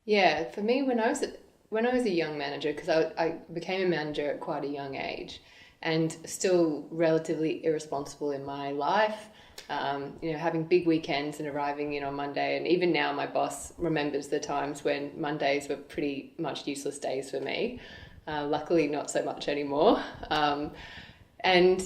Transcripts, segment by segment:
Yeah, for me, when I was a young manager, because I became a manager at quite a young age, and still relatively irresponsible in my life. Having big weekends and arriving in on Monday, and even now, my boss remembers the times when Mondays were pretty much useless days for me. Luckily, not so much anymore. And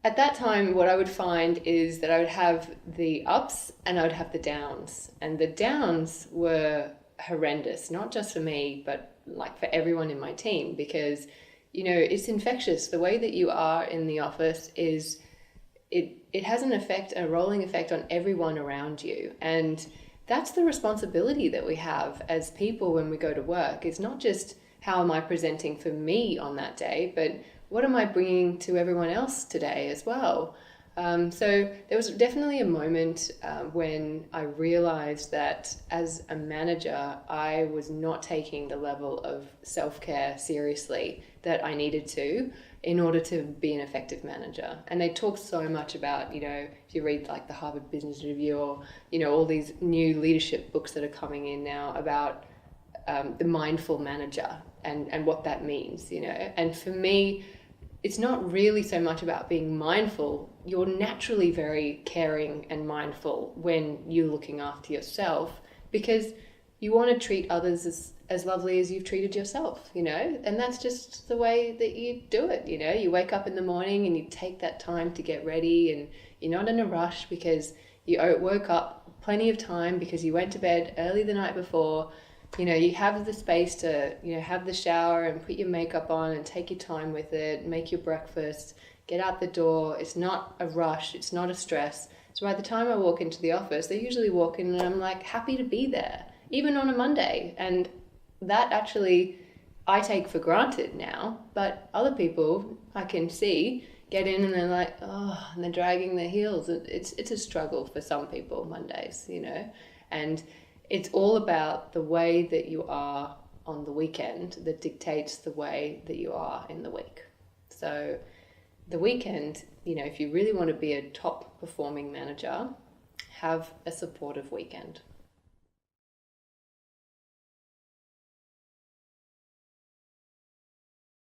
at that time, what I would find is that I would have the ups and I would have the downs. And the downs were horrendous, not just for me, but like for everyone in my team, because, it's infectious. The way that you are in the office is it has an effect, a rolling effect on everyone around you. And that's the responsibility that we have as people when we go to work. It's not just how am I presenting for me on that day, but what am I bringing to everyone else today as well? So there was definitely a moment when I realized that as a manager, I was not taking the level of self-care seriously that I needed to in order to be an effective manager. And they talk so much about, if you read like the Harvard Business Review or, all these new leadership books that are coming in now about the mindful manager and what that means, And for me, it's not really so much about being mindful. You're naturally very caring and mindful when you're looking after yourself because you want to treat others as lovely as you've treated yourself, and that's just the way that you do it. You wake up in the morning and you take that time to get ready, and you're not in a rush because you woke up plenty of time because you went to bed early the night before. You have the space to, have the shower and put your makeup on and take your time with it, make your breakfast, get out the door. It's not a rush. It's not a stress. So by the time I walk into the office, I usually walk in and I'm like happy to be there, even on a Monday. And that actually I take for granted now, but other people I can see get in and they're like, oh, and they're dragging their heels. It's a struggle for some people, Mondays, and it's all about the way that you are on the weekend that dictates the way that you are in the week. So the weekend, if you really want to be a top performing manager, have a supportive weekend.